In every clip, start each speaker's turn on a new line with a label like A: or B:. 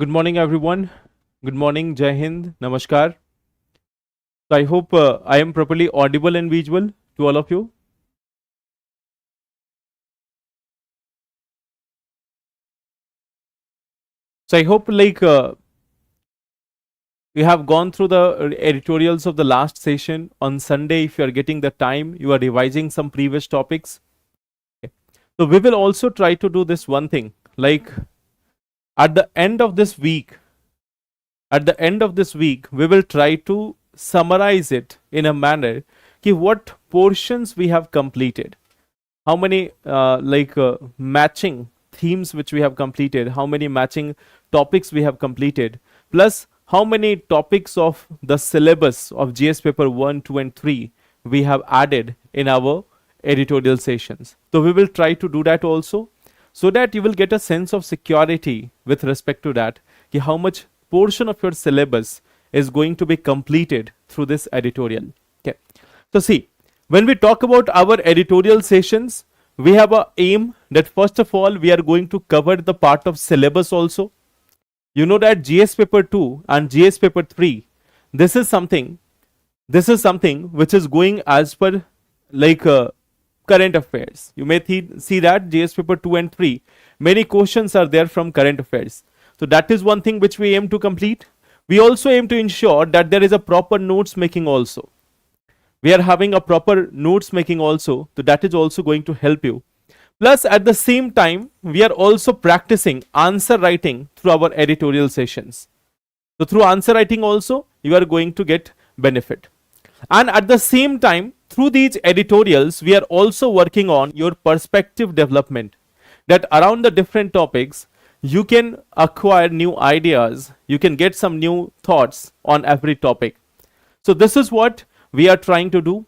A: Good morning, everyone. Good morning, Jai Hind, Namaskar. So I hope I am properly audible and visual to all of you. So I hope you have gone through the editorials of the last session on Sunday. If you are getting the time, you are revising some previous topics. Okay. So we will also try to do this one thing, like at the end of this week. At the end of this week, we will try to summarize it in a manner कि what portions we have completed, how many matching themes which we have completed, how many matching topics we have completed, plus how many topics of the syllabus of GS paper 1, 2 and 3 we have added in our editorial sessions. So we will try to do that also, so that you will get a sense of security with respect to that, how much portion of your syllabus is going to be completed through this editorial. Okay. So see, when we talk about our editorial sessions, we have a aim that first of all we are going to cover the part of syllabus also. You know that GS paper 2 and GS paper 3, this is something which is going as per current affairs. You may see that GS paper 2 and 3, many questions are there from current affairs. So that is one thing which we aim to complete. We also aim to ensure that there is a proper notes making also. We are having a proper notes making also, so that is also going to help you. Plus at the same time, we are also practicing answer writing through our editorial sessions. So through answer writing also, you are going to get benefit. And at the same time, through these editorials, we are also working on your perspective development, that around the different topics, you can acquire new ideas, you can get some new thoughts on every topic. So this is what we are trying to do.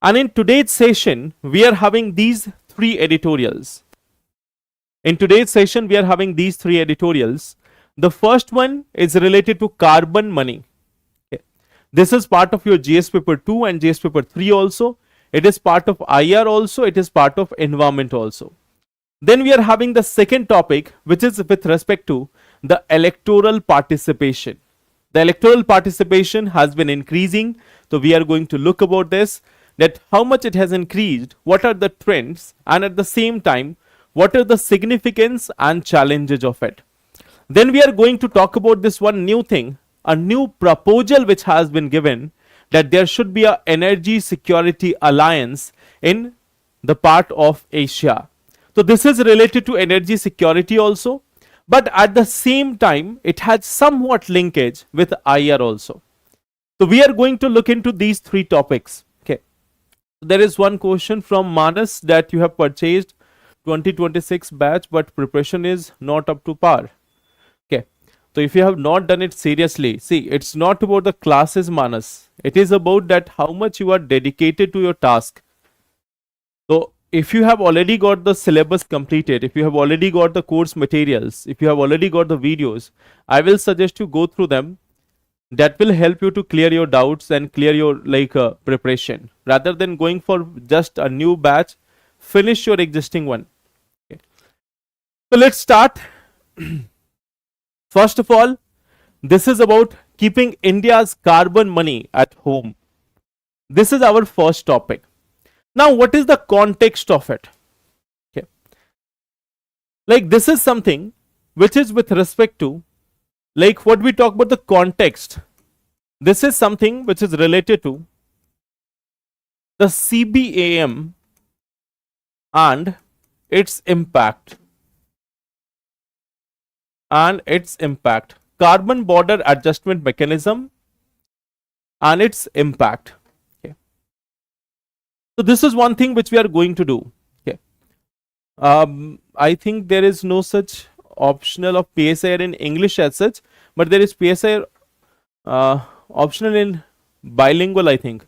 A: And in today's session, we are having these three editorials. In today's session, we are having these three editorials. The first one is related to carbon money. Okay. This is part of your GS paper 2 and GS paper 3 also. It is part of IR also. It is part of environment also. Then we are having the second topic, which is with respect to the electoral participation. The electoral participation has been increasing. So we are going to look about this, that how much it has increased, what are the trends, and at the same time, what are the significance and challenges of it. Then we are going to talk about this one new thing, a new proposal which has been given, that there should be an energy security alliance in the part of Asia. So this is related to energy security also, but at the same time, it has somewhat linkage with IR also. So we are going to look into these three topics. Okay. There is one question from Manas that you have purchased 2026 batch, but preparation is not up to par. Okay. So if you have not done it seriously, see, it's not about the classes, Manas. It is about that how much you are dedicated to your task. So if you have already got the syllabus completed, if you have already got the course materials, if you have already got the videos, I will suggest you go through them. That will help you to clear your doubts and clear your preparation. Rather than going for just a new batch, finish your existing one. Okay. So let's start. First of all, this is about keeping India's carbon money at home. This is our first topic. Now, what is the context of it? Okay. Like this is something which is with respect to, like what we talk about the context. This is something which is related to the CBAM and its impact. Carbon border adjustment mechanism and its impact. So this is one thing which we are going to do. Okay. I think there is no such optional of PSIR in English as such, but there is PSIR optional in bilingual, I think.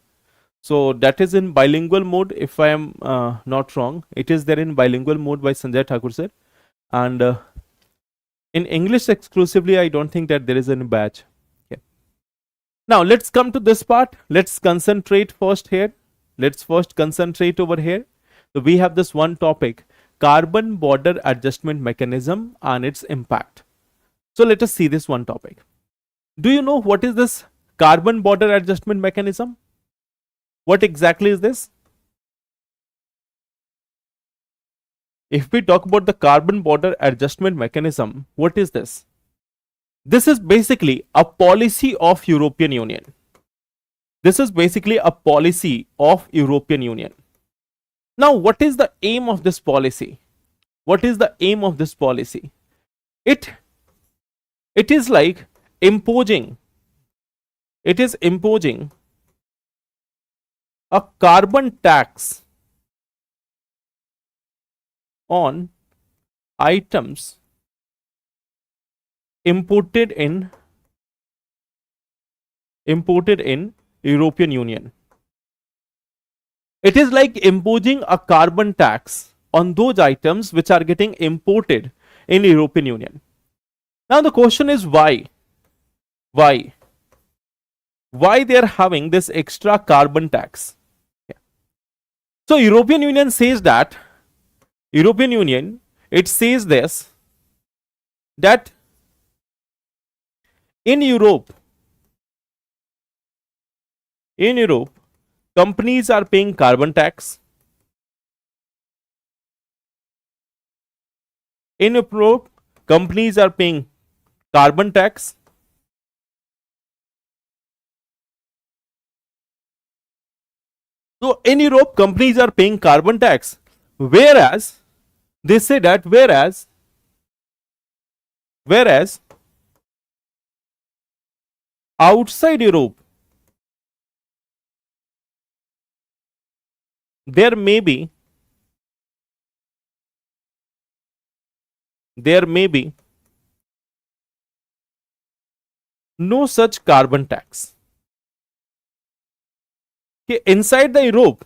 A: So that is in bilingual mode, if I am not wrong. It is there in bilingual mode by Sanjay Thakur sir. And in English exclusively, I don't think that there is any batch. Okay. Now let's come to this part. Let's concentrate first here. Let's first concentrate over here. So we have this one topic, carbon border adjustment mechanism and its impact. So let us see this one topic. Do you know what is this carbon border adjustment mechanism? What exactly is this? If we talk about the carbon border adjustment mechanism, what is this? This is basically a policy of European Union. This is basically a policy of European Union. Now, what is the aim of this policy? What is the aim of this policy? It is like imposing. It is imposing a carbon tax on items imported in European Union. It is like imposing a carbon tax on those items which are getting imported in European Union. Now the question is why? Why they are having this extra carbon tax? Okay. So European Union says that it says this, that in Europe, companies are paying carbon tax. In Europe, companies are paying carbon tax. So in Europe, companies are paying carbon tax, whereas they say that whereas outside Europe, there may be no such carbon tax. Okay, inside the Europe,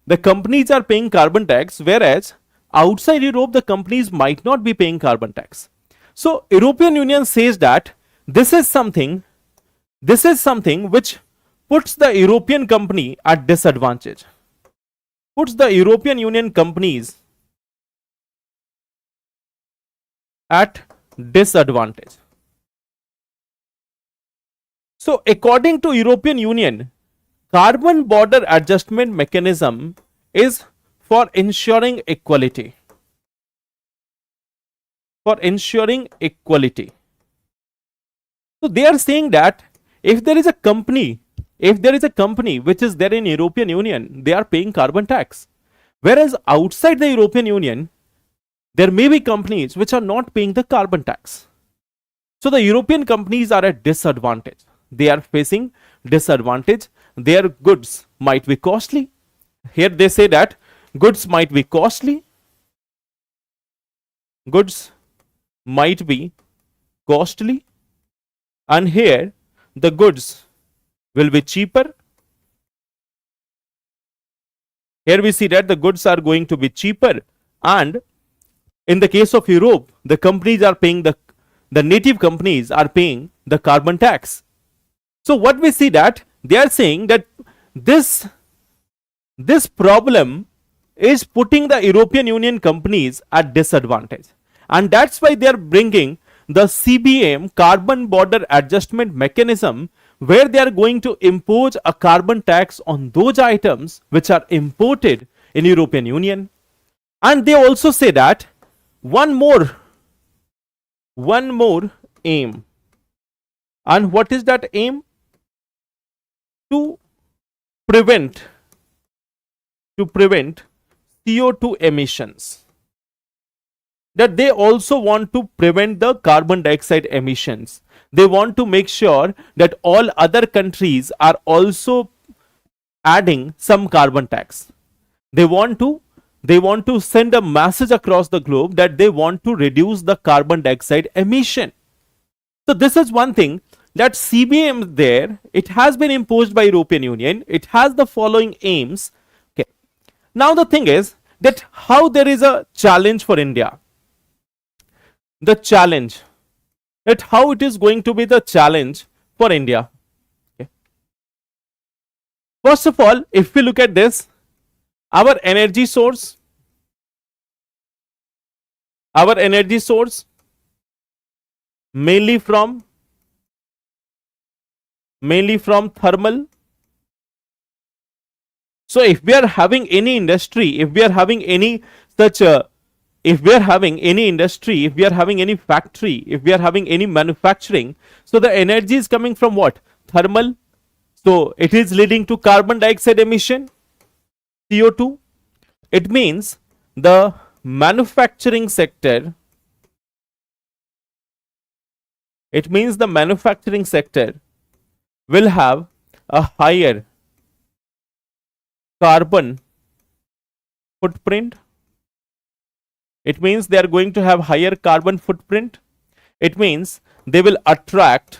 A: the companies are paying carbon tax, whereas outside Europe, the companies might not be paying carbon tax. So European Union says that this is something which puts the European company at disadvantage. Puts the European Union companies at disadvantage. So according to European Union, carbon border adjustment mechanism is for ensuring equality. For ensuring equality. So they are saying that if there is a company which is there in European Union, they are paying carbon tax. Whereas outside the European Union, there may be companies which are not paying the carbon tax. So the European companies are at disadvantage. They are facing disadvantage. Their goods might be costly. Here they say that goods might be costly. Goods might be costly. And here the goods will be cheaper. Here we see that the goods are going to be cheaper, and in the case of Europe, the companies are paying the native companies are paying the carbon tax. So what we see that they are saying that this problem is putting the European Union companies at disadvantage, and that's why they are bringing the CBM, carbon border adjustment mechanism, where they are going to impose a carbon tax on those items which are imported in European Union. And they also say that one more aim. And what is that aim? To prevent CO2 emissions. That they also want to prevent the carbon dioxide emissions. They want to make sure that all other countries are also adding some carbon tax. They want to send a message across the globe that they want to reduce the carbon dioxide emission. So this is one thing, that CBM there, it has been imposed by European Union. It has the following aims. Okay. Now the thing is that how there is a challenge for India. The challenge, that how it is going to be the challenge for India. Okay. First of all, if we look at this, our energy source, mainly from thermal. So if we are having any industry, if we are having any such if we are having any industry, if we are having any factory, if we are having any manufacturing, so the energy is coming from what? Thermal. So it is leading to carbon dioxide emission, CO2. It means the manufacturing sector, it means the manufacturing sector will have a higher carbon footprint. It means they are going to have higher carbon footprint. It means they will attract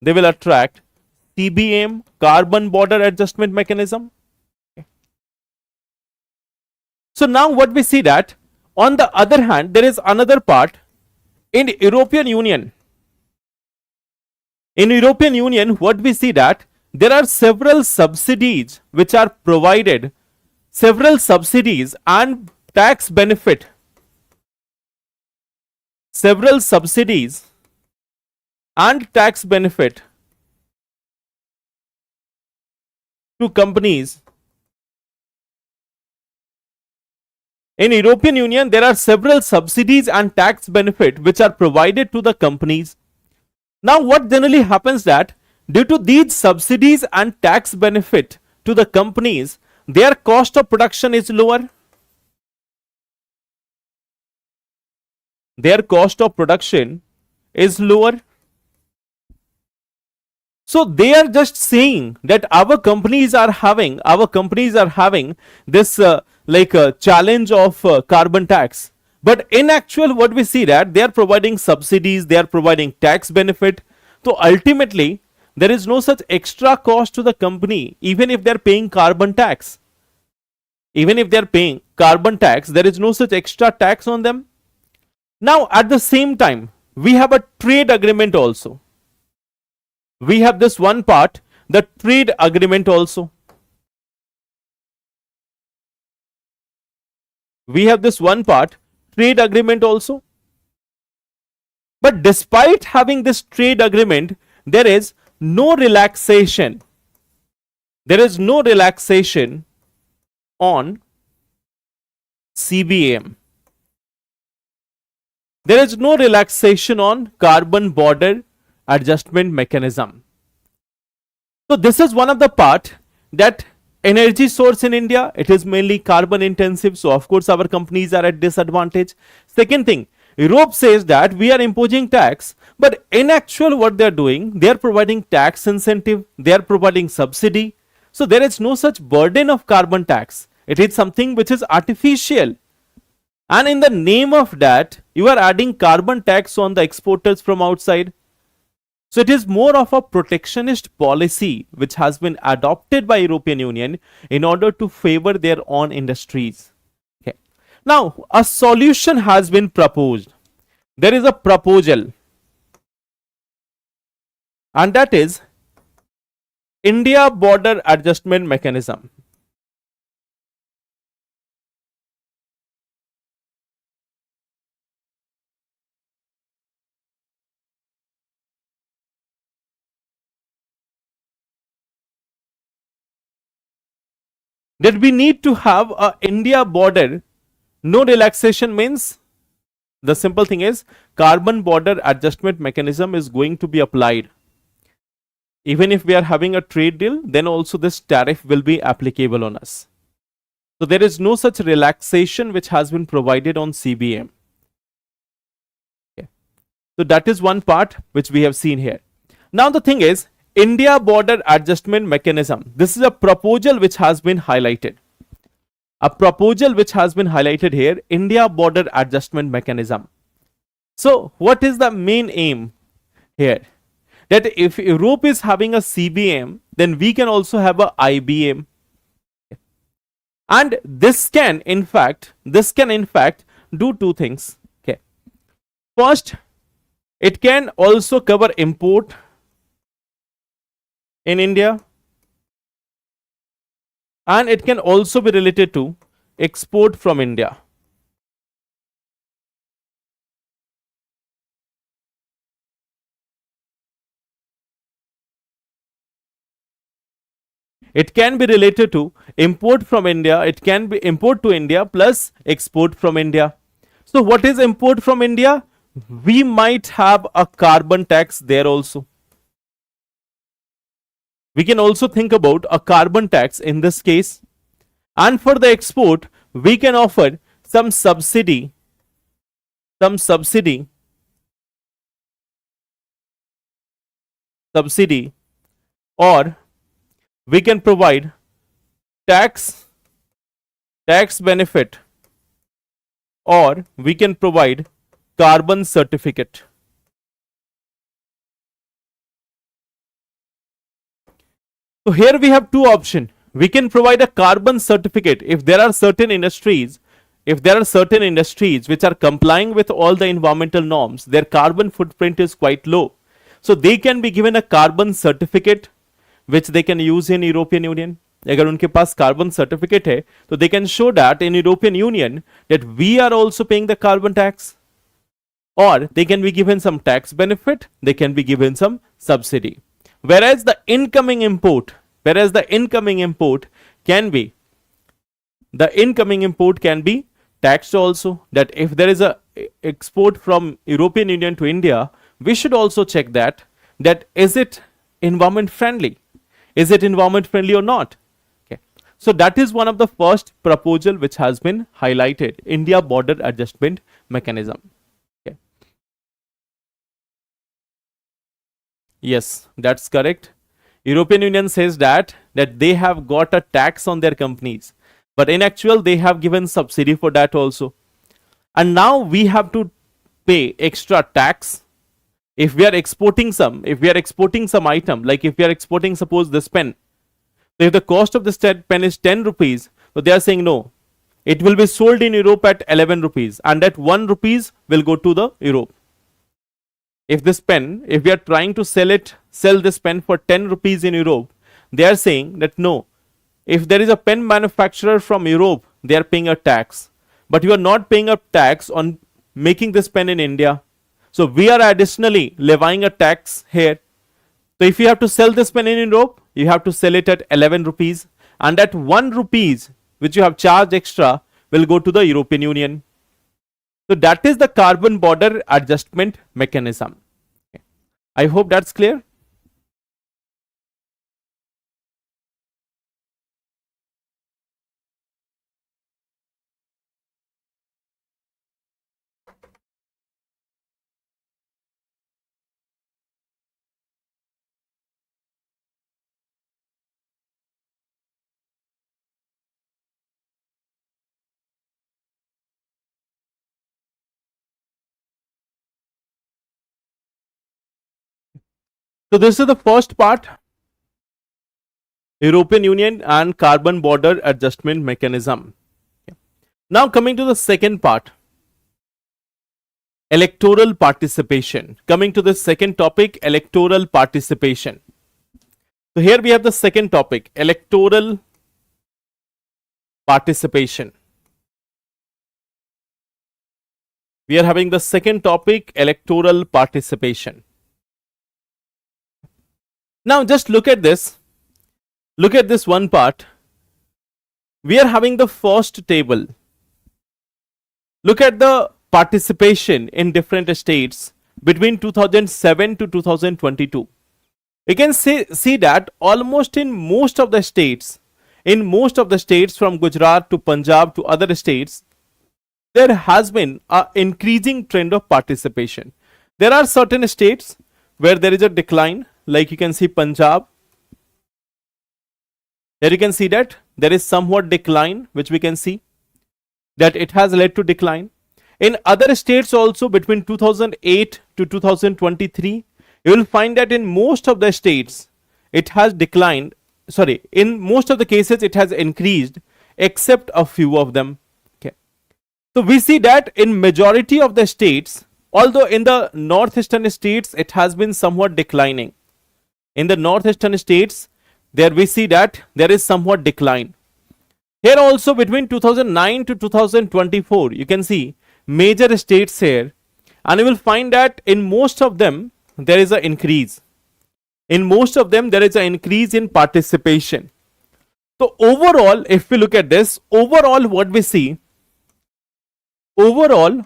A: CBM, carbon border adjustment mechanism. So now what we see that on the other hand there is another part in European Union. In European Union, what we see that there are several subsidies which are provided, several subsidies and tax benefit, several subsidies and tax benefit to companies. In European Union, there are several subsidies and tax benefit which are provided to the companies. Now what generally happens that due to these subsidies and tax benefit to the companies, their cost of production is lower. Their cost of production is lower. So they are just saying that our companies are having this challenge of carbon tax. But in actual, what we see that they are providing subsidies, they are providing tax benefit. So ultimately, there is no such extra cost to the company, even if they are paying carbon tax. Even if they are paying carbon tax, there is no such extra tax on them. Now, at the same time, we have a trade agreement also. We have this one part, the trade agreement also. We have this one part, trade agreement also. But despite having this trade agreement, there is no relaxation. There is no relaxation on CBM. There is no relaxation on carbon border adjustment mechanism. So this is one of the part that energy source in India, it is mainly carbon intensive. So of course our companies are at disadvantage. Second thing, Europe says that we are imposing tax, but in actual what they are doing, they are providing tax incentive, they are providing subsidy. So there is no such burden of carbon tax. It is something which is artificial. And in the name of that, you are adding carbon tax on the exporters from outside. So it is more of a protectionist policy which has been adopted by European Union in order to favor their own industries. Okay. Now, a solution has been proposed. There is a proposal, and that is India border adjustment mechanism. That we need to have a India border, no relaxation means the simple thing is carbon border adjustment mechanism is going to be applied. Even if we are having a trade deal, then also this tariff will be applicable on us. So there is no such relaxation which has been provided on CBM. Okay. So that is one part which we have seen here. Now the thing is, India border adjustment mechanism. This is a proposal which has been highlighted. A proposal which has been highlighted here, India border adjustment mechanism. So what is the main aim here? That if Europe is having a CBM, then we can also have a IBM. And this can in fact do two things. Okay. First, it can also cover import in India, and it can also be related to export from India. It can be related to import from India. It can be import to India plus export from India. So what is import from India? We might have a carbon tax there also. We can also think about a carbon tax in this case. And for the export, we can offer some subsidy, or we can provide tax benefit, or we can provide carbon certificate. So here we have two options. We can provide a carbon certificate if there are certain industries, which are complying with all the environmental norms, their carbon footprint is quite low. So they can be given a carbon certificate which they can use in European Union. अगर उनके पास carbon certificate है तो they can show that in European Union that we are also paying the carbon tax, or they can be given some tax benefit, they can be given some subsidy. Whereas the incoming import can be taxed also. That if there is a export from European Union to India, we should also check that is it environment friendly, or not. Okay, so that is one of the first proposal which has been highlighted, India border adjustment mechanism. Okay. Yes, that's correct. European Union says that they have got a tax on their companies, but in actual they have given subsidy for that also. And now we have to pay extra tax if we are exporting some item, like if we are exporting, suppose, this pen. So if the cost of this pen is 10 rupees, so they are saying no, it will be sold in Europe at 11 rupees, and that 1 rupees will go to the Europe. If this pen, if we are trying to sell this pen for 10 rupees in Europe, they are saying that no, if there is a pen manufacturer from Europe, they are paying a tax, but you are not paying a tax on making this pen in India. So we are additionally levying a tax here. So if you have to sell this pen in Europe, you have to sell it at 11 rupees, and that 1 rupees which you have charged extra will go to the European Union. So that is the carbon border adjustment mechanism. Okay. I hope that's clear. So this is the first part, European Union and carbon border adjustment mechanism. Now coming to the second part, electoral participation. Coming to the second topic, electoral participation. So here we have the second topic, electoral participation. We are having the second topic, electoral participation. Now just look at this. Look at this one part. We are having the first table. Look at the participation in different states between 2007 to 2022. You can see that almost in most of the states, from Gujarat to Punjab to other states, there has been an increasing trend of participation. There are certain states where there is a decline, like you can see Punjab. There you can see that there is somewhat decline, which we can see that it has led to decline. In other states also, between 2008 to 2023, you will find that in most of the states it has declined. Sorry, in most of the cases it has increased, except a few of them. Okay. So we see that in majority of the states, although in the northeastern states it has been somewhat declining. In the northeastern states, there we see that there is somewhat decline. Here also between 2009 to 2024, you can see major states here, and you will find that in most of them there is an increase. In most of them there is an increase in participation. So overall, if we look at this, overall what we see, overall,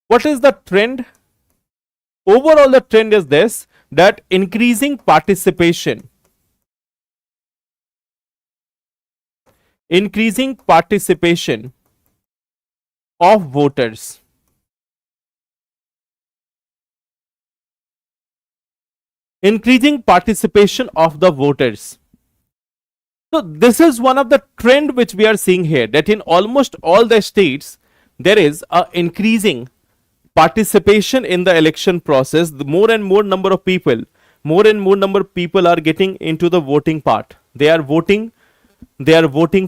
A: what is the trend? Overall, the trend is this, that increasing participation of voters, increasing participation of the voters. So this is one of the trend which we are seeing here, that in almost all the states there is a increasing participation in the election process. The more and more number of people, are getting into the voting part. They are voting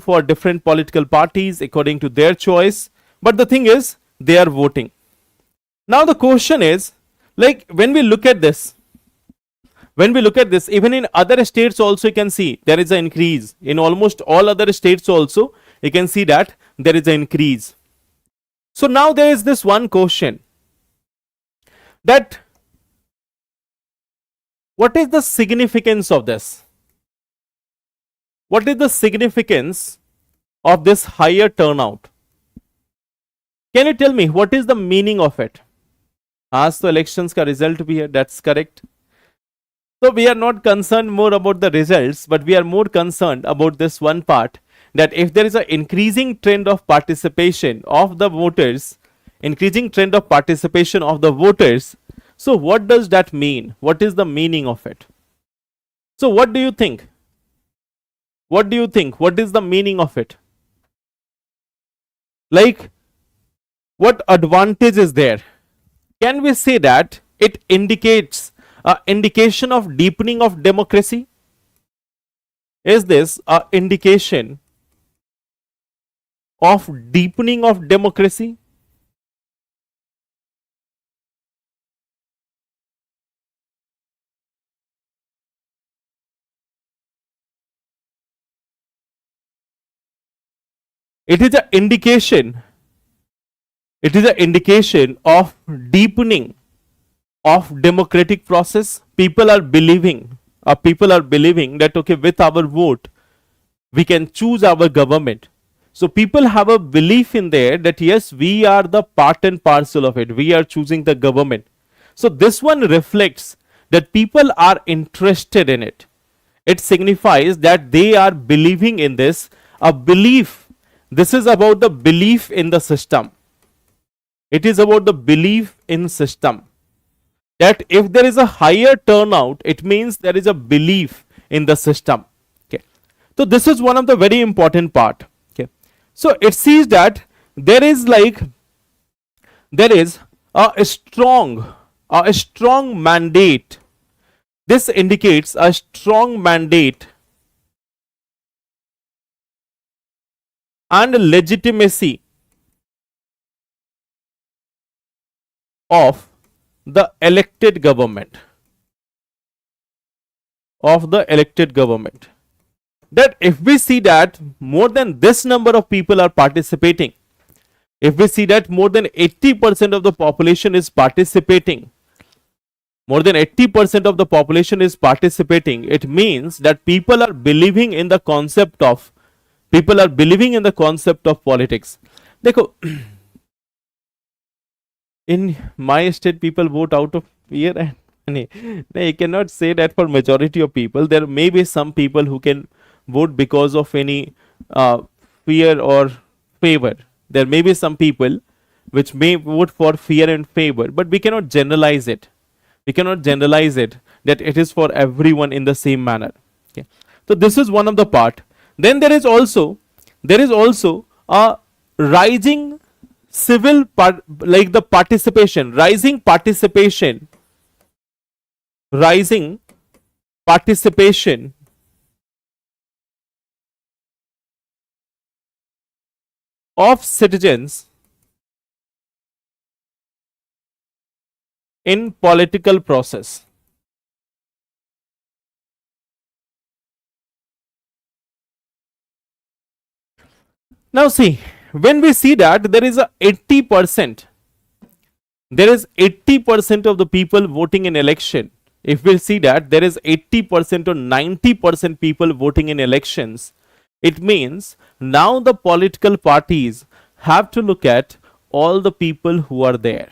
A: for different political parties according to their choice, but the thing is they are voting. Now the question is, like, when we look at this, even in other states also you can see there is an increase. In almost all other states also you can see that there is an increase. So now there is this one question, that what is the significance of this? What is the significance of this higher turnout? Can you tell me what is the meaning of it? आज तो elections का result भी है, that's correct. So we are not concerned more about the results, but we are more concerned about this one part, that if there is an increasing trend of participation of the voters, so what does that mean? What is the meaning of it? So what do you think? What is the meaning of it? Like, what advantage is there? Can we say that it indicates an indication of deepening of democracy? Is this an indication of deepening of democracy? It is an indication of deepening of democratic process. People are believing that, okay, with our vote we can choose our government. So people have a belief in there that yes, we are the part and parcel of it, we are choosing the government. So this one reflects that people are interested in it. It signifies that they are believing in this, a belief. This is about the belief in the system. It is about the belief in system, that if there is a higher turnout, it means there is a belief in the system. Okay, so this is one of the very important part. Okay, so it sees that there is a strong mandate. This indicates a strong mandate and legitimacy of the elected government. That if we see that more than this number of people are participating, if we see that more than 80% of the population is participating, it means that people are believing in the concept of politics. देखो, in my state people vote out of fear, and you cannot say that for majority of people. There may be some people who can vote because of any fear or favor. There may be some people which may vote for fear and favor, but we cannot generalize it. That it is for everyone in the same manner. Okay. So this is one of the part. Then there is also a rising civil participation of citizens in political process. Now see, when we see that there is 80% of the people voting in election, if we see that there is 80% or 90% people voting in elections, it means now the political parties have to look at all the people who are there.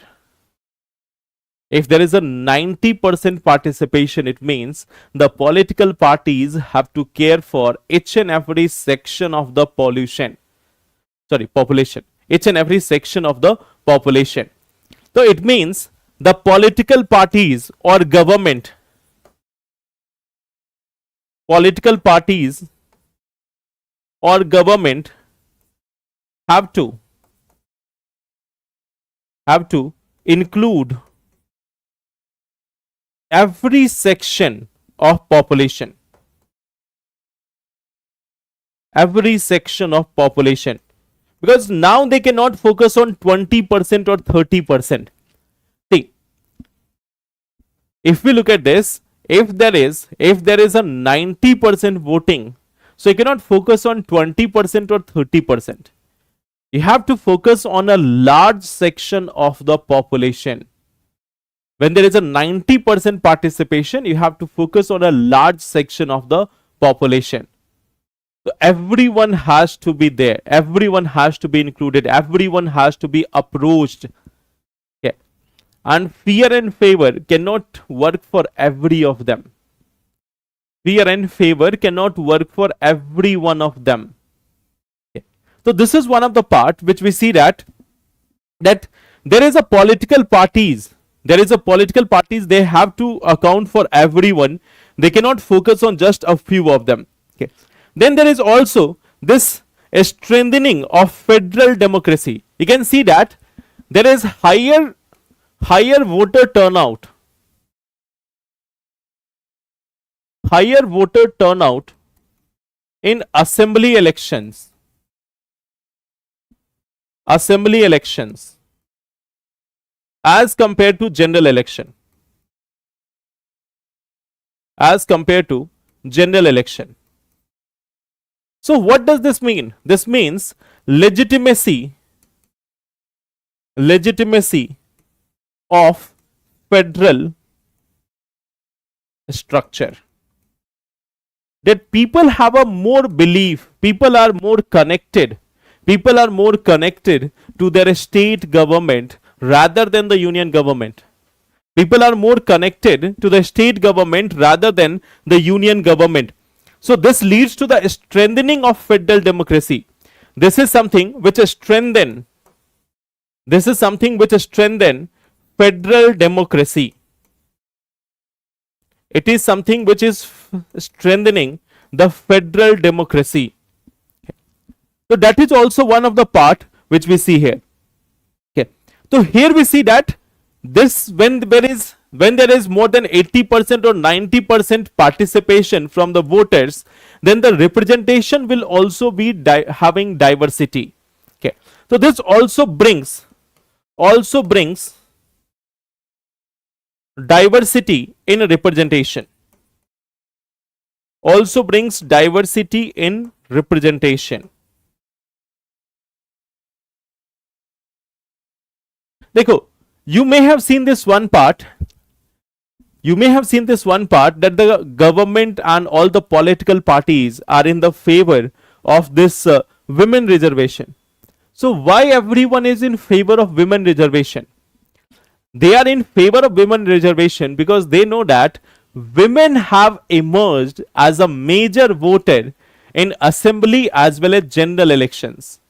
A: If there is a 90% participation, it means the political parties have to care for each and every section of the population. Each and every section of the population. So it means the political parties or government, have to include every section of population. Because now they cannot focus on 20% or 30%. See, if we look at this, if there is a 90% voting, so you cannot focus on 20% or 30%. You have to focus on a large section of the population. When there is a 90% participation, you have to focus on a large section of the population. So everyone has to be there. Everyone has to be included. Everyone has to be approached. Okay. And fear and favor cannot work for every of them. Fear and favor cannot work for every one of them. Okay. So this is one of the part which we see that there is a political parties. They have to account for everyone. They cannot focus on just a few of them. Okay. Then there is also this strengthening of federal democracy. You can see that there is higher voter turnout. Higher voter turnout in assembly elections. As compared to general election. So what does this mean? This means legitimacy of federal structure. That people have a more belief, people are more connected to their state government rather than the union government. People are more connected to the state government rather than the union government. So this leads to the strengthening of federal democracy. This is something which strengthen federal democracy. It is something which is strengthening the federal democracy. So that is also one of the part which we see here. Okay. So here we see that this when there is more than 80% or 90% participation from the voters, then the representation will also be having diversity. Okay. So this also brings diversity in representation. देखो, you may have seen this one part that the government and all the political parties are in the favor of this women reservation. So why everyone is in favor of women reservation? They are in favor of women reservation because they know that women have emerged as a major voter in assembly as well as general elections.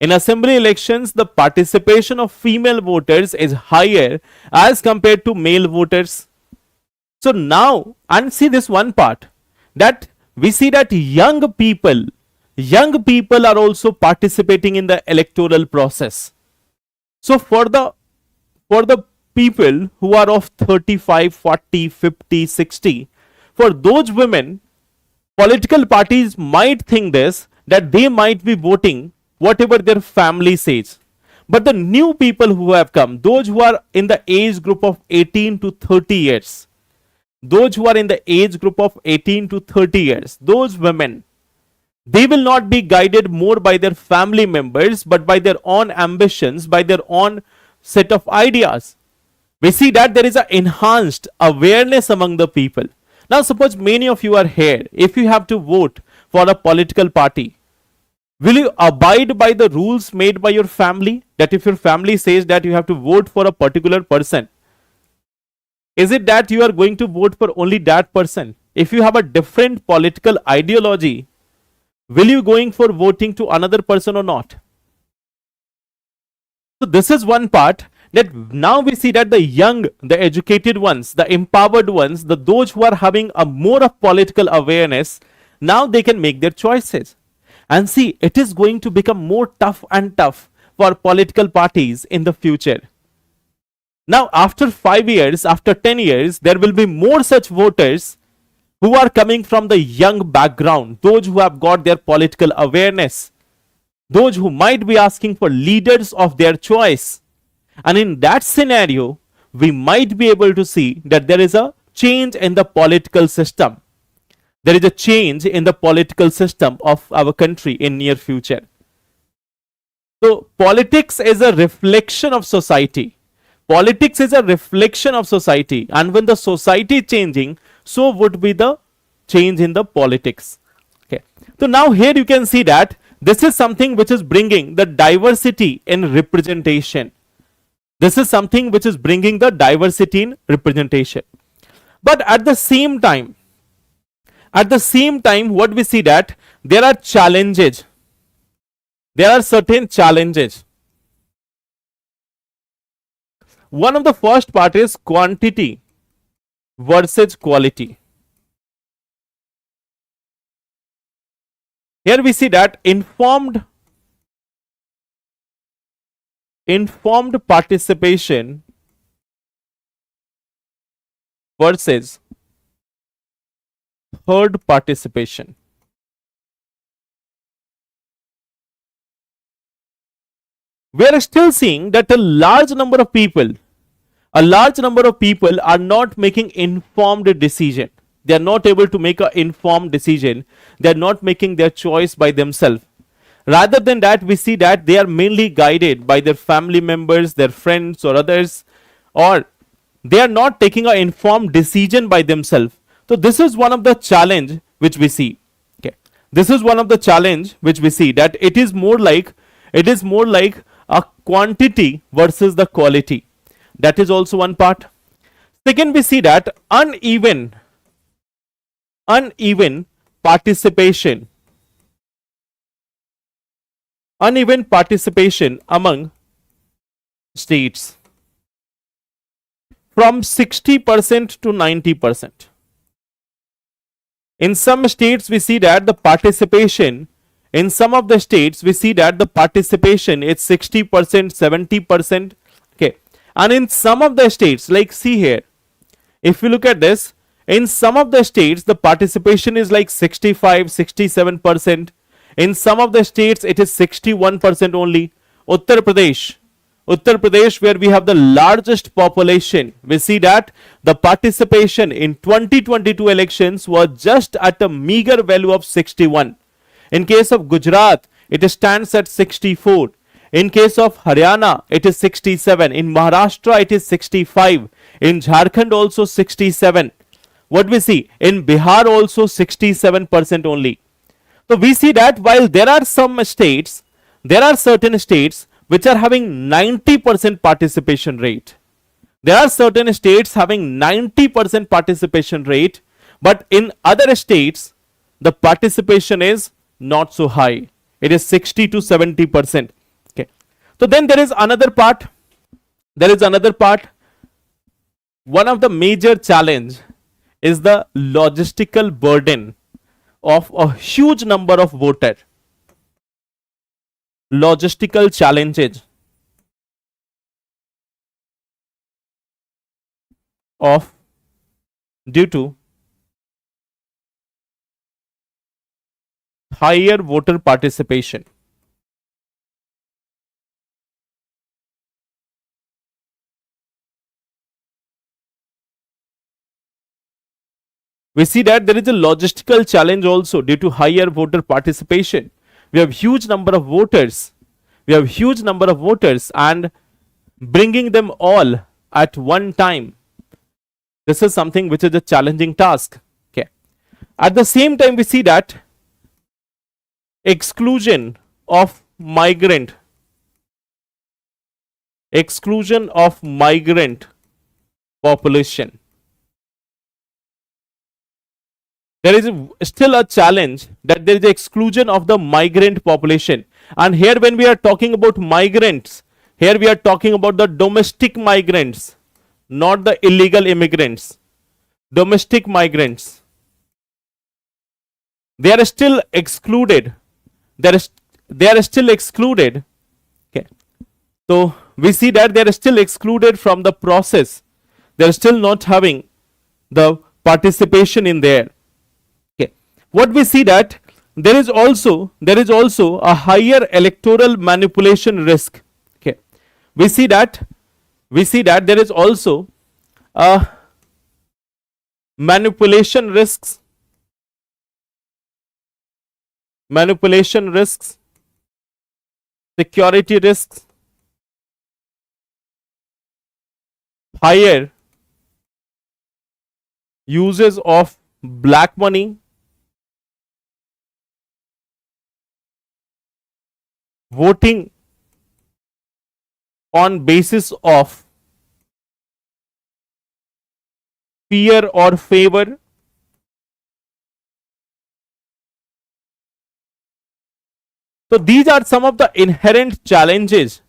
A: In assembly elections, the participation of female voters is higher as compared to male voters. So now, and see this one part, that we see that young people are also participating in the electoral process. So for the people who are of 35, 40, 50, 60, for those women, political parties might think this, that they might be voting whatever their family says. But the new people who have come, those who are in the age group of 18 to 30 years, those women, they will not be guided more by their family members, but by their own ambitions, by their own set of ideas. We see that there is an enhanced awareness among the people. Now, suppose many of you are here. If you have to vote for a political party, will you abide by the rules made by your family? That if your family says that you have to vote for a particular person, is it that you are going to vote for only that person? If you have a different political ideology, will you going for voting to another person or not? So this is one part, that now we see that the young, the educated ones, the empowered ones, those who are having a more of political awareness, now they can make their choices. And see, it is going to become more tough and tough for political parties in the future. Now, after 5 years, after 10 years, there will be more such voters who are coming from the young background, those who have got their political awareness, those who might be asking for leaders of their choice. And in that scenario, we might be able to see that there is a change in the political system. There is a change in the political system of our country in near future. So politics is a reflection of society. Politics is a reflection of society, and when the society is changing, so would be the change in the politics. Okay. So now here you can see that this is something which is bringing the diversity in representation. This is something which is bringing the diversity in representation. But at the same time, what we see that there are challenges. There are certain challenges. One of the first part is quantity versus quality. Here we see that informed participation versus herd participation. We are still seeing that a large number of people are not making informed decision. They are not able to make an informed decision. They are not making their choice by themselves. Rather than that, we see that they are mainly guided by their family members, their friends or others, or they are not taking an informed decision by themselves. So this is one of the challenge which we see. Okay, this is one of the challenge which we see, that it is more like a quantity versus the quality. That is also one part. Second, we see that uneven participation among states from 60% to 90%. In some states, we see that the participation, in some of the states, we see that the participation is 60%, 70%. Okay. And in some of the states, like see here, if you look at this, in some of the states, the participation is like 65, 67%. In some of the states, it is 61% only. Uttar Pradesh, where we have the largest population, we see that the participation in 2022 elections was just at a meager value of 61. In case of Gujarat, it stands at 64. In case of Haryana, it is 67. In Maharashtra, it is 65. In Jharkhand, also 67. What we see? In Bihar, also 67% only. So we see that while there are some states, there are certain states which are having 90% participation rate. There are certain states having 90% participation rate, but in other states, the participation is not so high. It is 60 to 70%. Okay. So then there is another part. One of the major challenge is the logistical burden of a huge number of voters. Logistical challenges of due to higher voter participation. We see that there is a logistical challenge also due to higher voter participation. We have huge number of voters. And bringing them all at one time. This is something which is a challenging task. Okay. At the same time, we see that exclusion of migrant population. There is still a challenge that there is exclusion of the migrant population. And here when we are talking about migrants, here we are talking about the domestic migrants, not the illegal immigrants. Domestic migrants, they are still excluded. They are still excluded. Okay. So we see that they are still excluded from the process. They are still not having the participation in there. Okay. What we see that there is also a higher electoral manipulation risk. Okay. We see that there is also a manipulation risks, security risks, higher uses of black money, voting on basis of fear or favor. So these are some of the inherent challenges.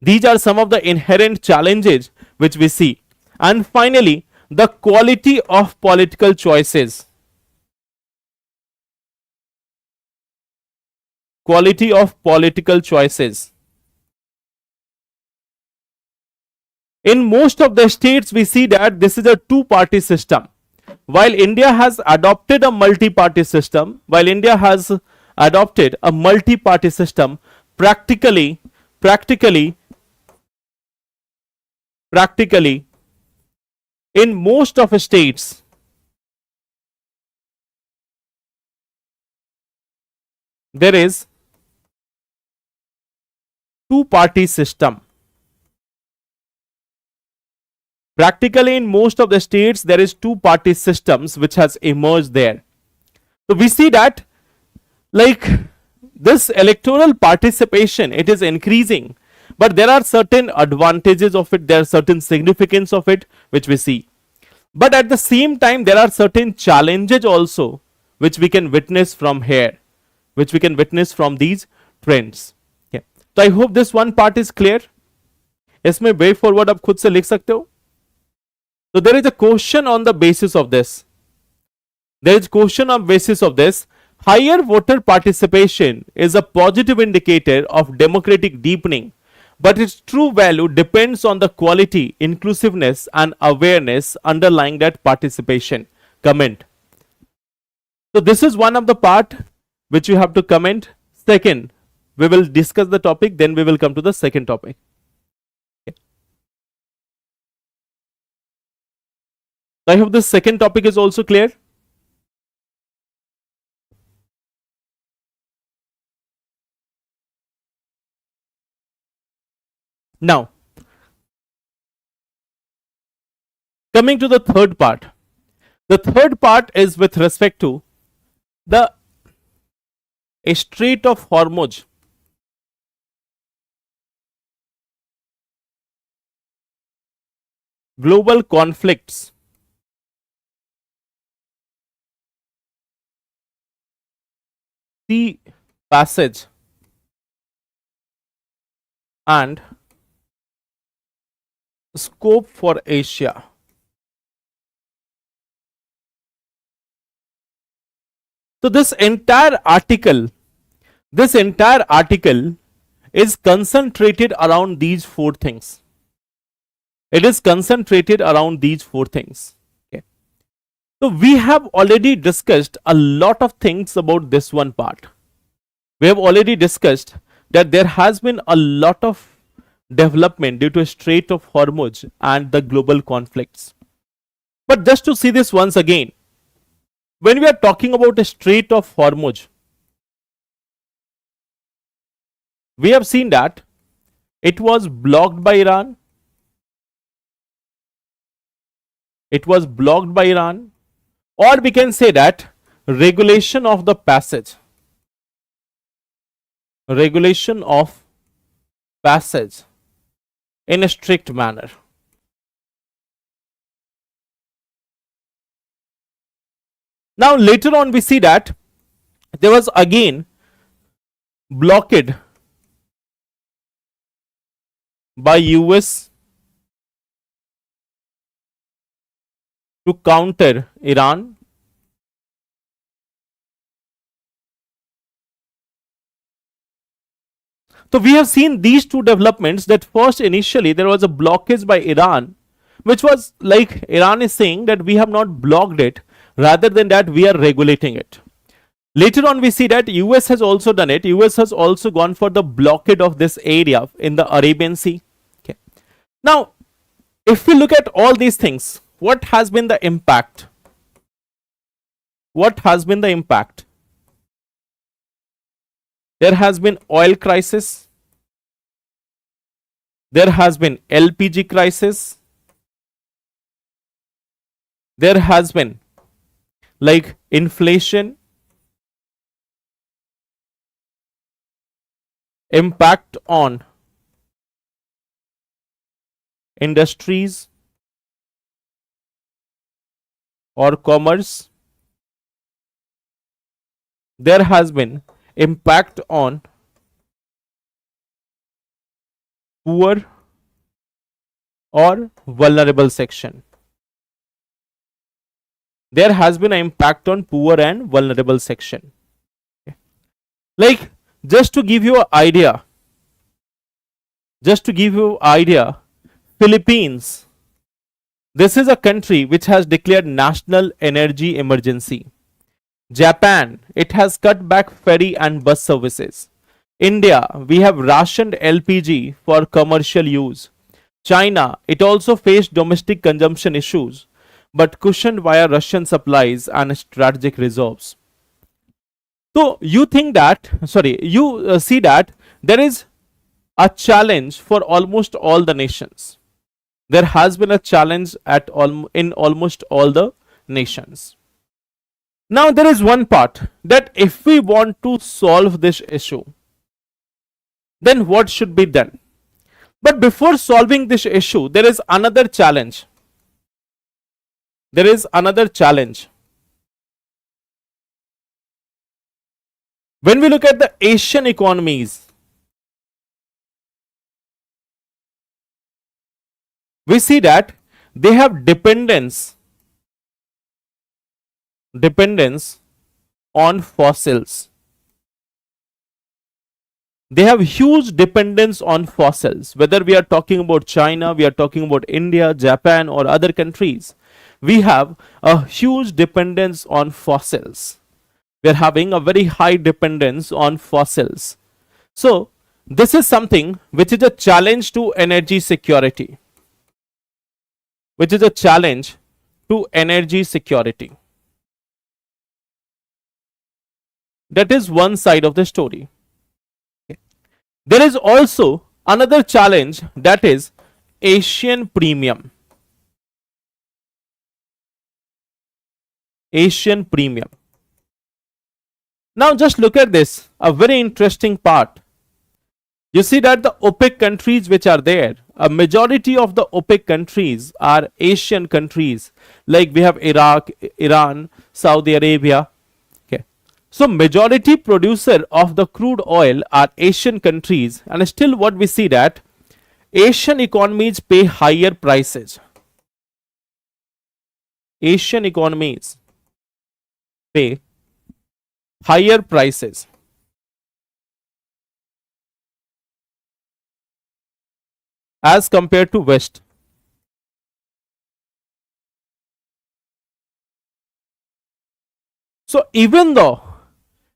A: These are some of the inherent challenges which we see. And finally, the quality of political choices. Quality of political choices. In most of the states, we see that this is a two-party system. While India has adopted a multi-party system, practically, in most of states, there is two-party system. Practically in most of the states, there is two-party systems which has emerged there. So we see that like this electoral participation, it is increasing, but there are certain advantages of it, there are certain significance of it which we see. But at the same time, there are certain challenges also which we can witness from here, which we can witness from these trends. Okay. So I hope this one part is clear. इसमें way forward आप खुद से लिख सकते हो. So there is a question on the basis of this. Higher voter participation is a positive indicator of democratic deepening, but its true value depends on the quality, inclusiveness, and awareness underlying that participation. Comment. So this is one of the part which you have to comment. Second, we will discuss the topic, then we will come to the second topic. I hope the second topic is also clear. Now, coming to the third part. The third part is with respect to the Strait of Hormuz. Global conflicts. Sea passage and scope for Asia. So this entire article is concentrated around these four things. It is concentrated around these four things. Okay. So we have already discussed a lot of things about this one part. We have already discussed that there has been a lot of development due to Strait of Hormuz and the global conflicts. But just to see this once again, when we are talking about a Strait of Hormuz, we have seen that it was blocked by Iran, It was blocked by Iran, or we can say that regulation of the passage, regulation of passage in a strict manner. Now later on we see that there was again blockade by US to counter Iran. So we have seen these two developments, that first initially there was a blockage by Iran, which was like Iran is saying that we have not blocked it, rather than that we are regulating it. Later on we see that US has also done it. US has also gone for the blockade of this area in the Arabian Sea. Okay. Now if we look at all these things, what has been the impact? What has been the impact? There has been oil crisis, there has been LPG crisis, there has been like inflation, impact on industries or commerce, there has been impact on poor or vulnerable section. There has been an impact on poor and vulnerable section. Okay. Like just to give you an idea, Philippines, this is a country which has declared national energy emergency. Japan, it has cut back ferry and bus services. India, we have rationed LPG for commercial use. China, it also faced domestic consumption issues, but cushioned via Russian supplies and strategic reserves. So you think that, you see that there is a challenge for almost all the nations. There has been a challenge in almost all the nations. Now there is one part that if we want to solve this issue, then what should be done? But before solving this issue, there is another challenge. There is another challenge. When we look at the Asian economies, we see that they have dependence on fossils. They have huge dependence on fossils. Whether we are talking about China, we are talking about India, Japan, or other countries, we have a huge dependence on fossils. We are having a very high dependence on fossils. So this is something which is a challenge to energy security. Which is a challenge to energy security. That is one side of the story. There is also another challenge, that is Asian premium. Asian premium. Now just look at this, a very interesting part. You see that the OPEC countries which are there, a majority of the OPEC countries are Asian countries, like we have Iraq, Iran, Saudi Arabia. Okay. So majority producer of the crude oil are Asian countries, and still what we see that Asian economies pay higher prices. Asian economies pay higher prices as compared to West. So even though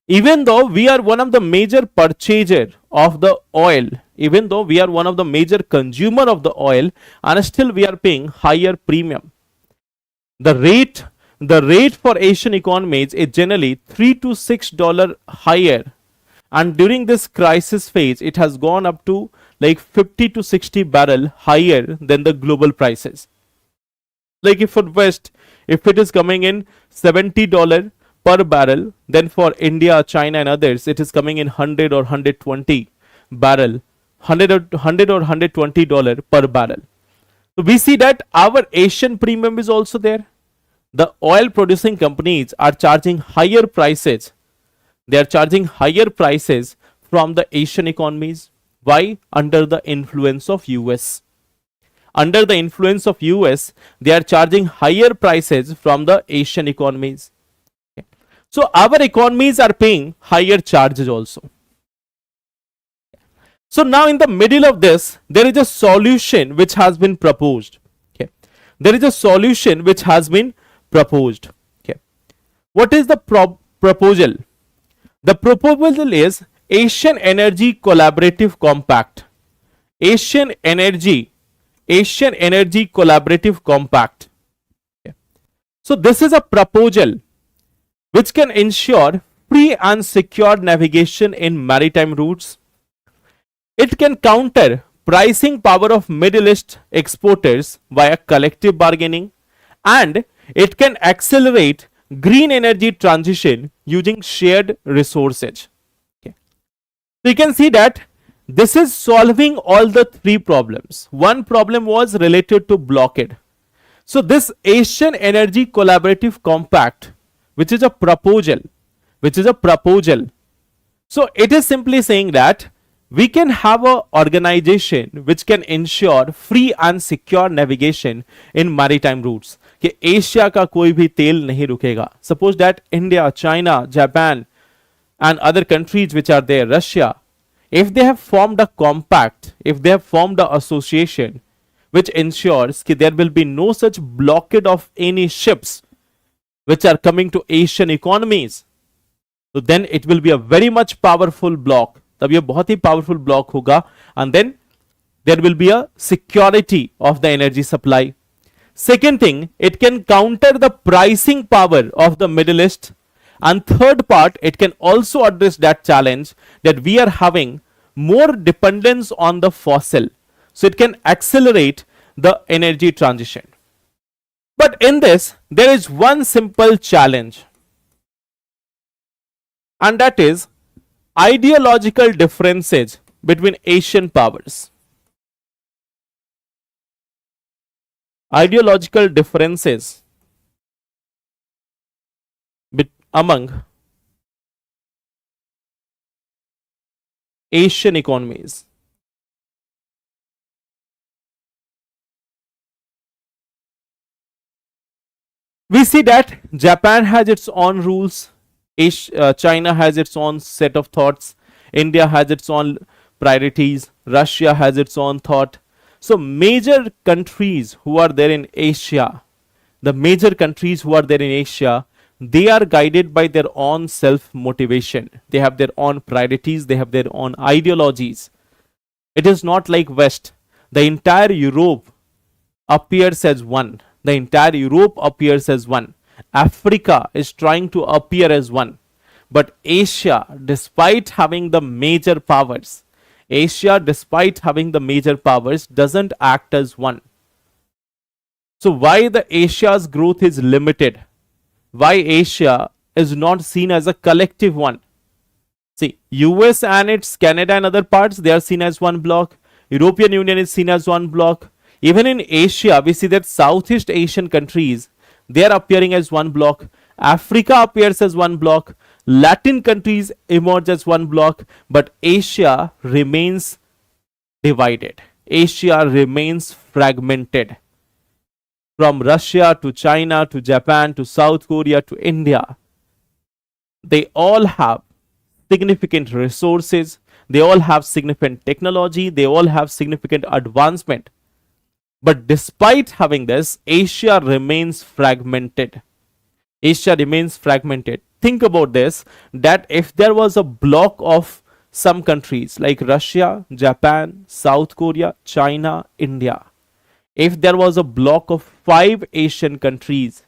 A: we are one of the major purchaser of the oil, even though we are one of the major consumer of the oil, and still we are paying higher premium. The rate for Asian economies is generally $3 to $6 higher, and during this crisis phase it has gone up to like 50 to 60 barrel higher than the global prices. Like if for West, if it is coming in $70 per barrel, then for India, China, and others, it is coming in 100 or 120 barrel, 100 or $120 per barrel. So we see that our Asian premium is also there. The oil producing companies are charging higher prices. They are charging higher prices from the Asian economies. Why? Under the influence of US. Under the influence of US, they are charging higher prices from the Asian economies. Okay. So our economies are paying higher charges also. So now in the middle of this, there is a solution which has been proposed. Okay. There is a solution which has been proposed. Okay. What is the proposal? The proposal is Asian Energy Collaborative Compact. Asian Energy Collaborative Compact. Okay. So this is a proposal which can ensure free and secure navigation in maritime routes. It can counter pricing power of Middle East exporters via collective bargaining, and it can accelerate green energy transition using shared resources. Okay. So you can see that this is solving all the three problems. One problem was related to blockade. So this Asian Energy Collaborative Compact, which is a proposal, so it is simply saying that we can have an organization which can ensure free and secure navigation in maritime routes. कि Asia का कोई भी तेल नहीं रुकेगा. Suppose that India, China, Japan and other countries which are there, Russia, if they have formed a compact, if they have formed an association which ensures that there will be no such blockade of any ships which are coming to Asian economies, so then it will be a very much powerful block. तब ये बहुत ही powerful block होगा, and then there will be a security of the energy supply. Second thing, it can counter the pricing power of the Middle East. And third part, it can also address that challenge that we are having more dependence on the fossil. So it can accelerate the energy transition. But in this, there is one simple challenge. And that is ideological differences between Asian powers. Ideological differences among Asian economies. We see that Japan has its own rules, China has its own set of thoughts, India has its own priorities, Russia has its own thought. So major countries who are there in Asia, the major countries who are there in Asia, they are guided by their own self motivation. They have their own priorities, they have their own ideologies. It is not like West. The entire Europe appears as one. The entire Europe appears as one. Africa is trying to appear as one. But Asia, despite having the major powers, doesn't act as one. So why the Asia's growth is limited? Why Asia is not seen as a collective one? See, US and its Canada and other parts, they are seen as one block. European Union is seen as one block. Even in Asia, we see that Southeast Asian countries, they are appearing as one block. Africa appears as one block. Latin countries emerge as one block. But Asia remains divided. Asia remains fragmented. From Russia to China to Japan to South Korea to India, they all have significant resources. They all have significant technology. They all have significant advancement. But despite having this, Asia remains fragmented. Think about this, that if there was a block of some countries like Russia, Japan, South Korea, China, India, if there was a block of 5 Asian countries,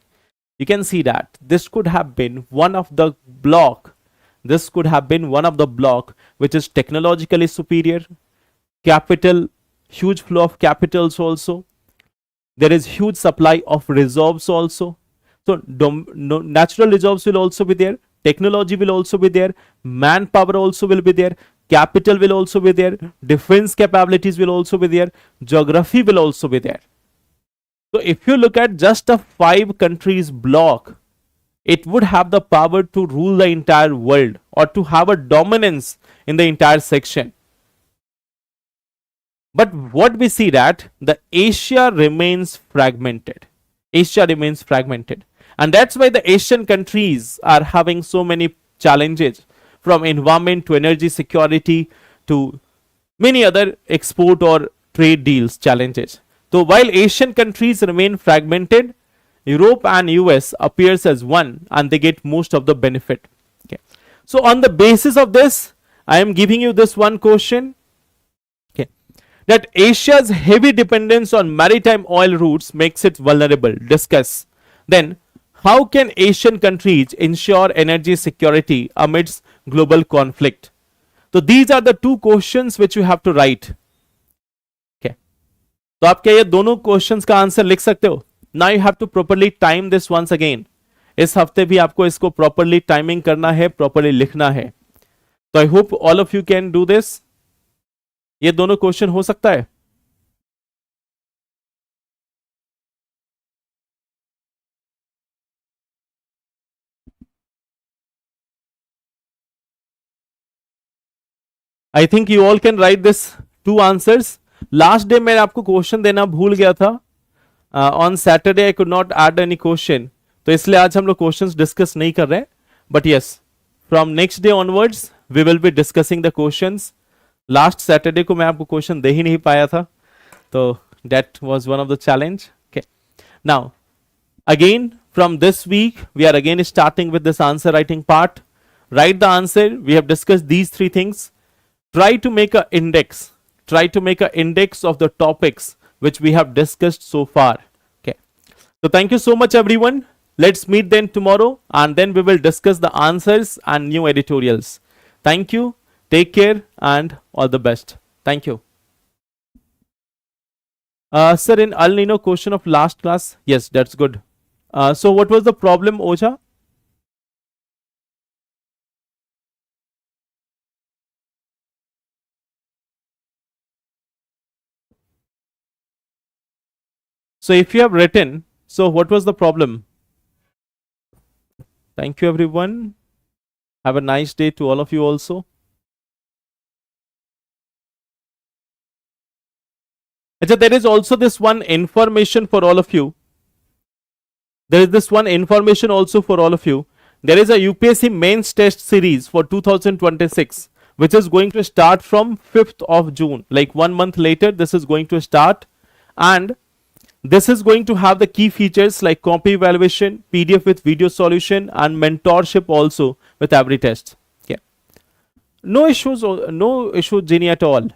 A: you can see that this could have been one of the block. This could have been one of the block which is technologically superior, capital, huge flow of capitals also. There is huge supply of reserves also. So natural reserves will also be there. Technology will also be there. Manpower also will be there. Capital will also be there. Defense capabilities will also be there. Geography will also be there. So if you look at just a 5 countries block, it would have the power to rule the entire world or to have a dominance in the entire section. But what we see that the Asia remains fragmented. Asia remains fragmented. And that's why the Asian countries are having so many challenges, from environment to energy security to many other export or trade deals challenges. So while Asian countries remain fragmented, Europe and US appears as one and they get most of the benefit. Okay. So on the basis of this, I am giving you this one question. Okay. That Asia's heavy dependence on maritime oil routes makes it vulnerable. Discuss. Then, how can Asian countries ensure energy security amidst global conflict? So these are the 2 questions which you have to write. Okay. तो आप क्या ये दोनों questions का answer लिख सकते हो? Now you have to properly time this once again. इस हफ्ते भी आपको इसको properly timing करना है, properly लिखना है. तो I hope all of you can do this. ये दोनों क्वेश्चन हो सकता है? I think you all can write this 2 answers. Last day मैंने आपको क्वेश्चन देना भूल गया था. On Saturday I could not add any question, तो इसलिए आज हम लोग क्वेश्चंस डिस्कस नहीं कर रहे हैं. But yes, from next day onwards we will be discussing the questions. Last Saturday को मैं आपको क्वेश्चन दे ही नहीं पाया था, तो that was one of the challenge. Okay, now again from this week we are again starting with this answer writing part. Write the answer. We have discussed these 3 things. Try to make an index. Try to make an index of the topics which we have discussed so far. Okay, so thank you so much everyone. Let's meet then tomorrow and then we will discuss the answers and new editorials. Thank you, take care and all the best. Thank you. Sir, in El Nino question of last class, yes, that's good. So what was the problem, Oja? So if you have written, so what was the problem? Thank you everyone. Have a nice day to all of you also. There is also this one information for all of you. There is this one information also for all of you. There is a UPSC mains test series for 2026, which is going to start from 5th of June. Like 1 month later, this is going to start. And this is going to have the key features like copy evaluation, PDF with video solution, and mentorship also with every test. Okay. No issues, Ginny, at all.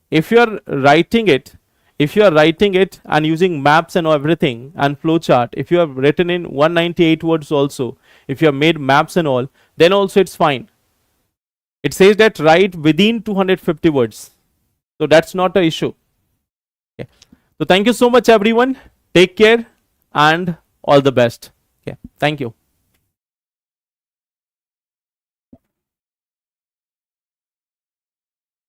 A: If you are writing it, and using maps and everything and flowchart, if you have written in 198 words also, if you have made maps and all, then also it's fine. It says that write within 250 words. So that's not an issue. Okay. So thank you so much everyone. Take care and all the best. Okay. Thank you.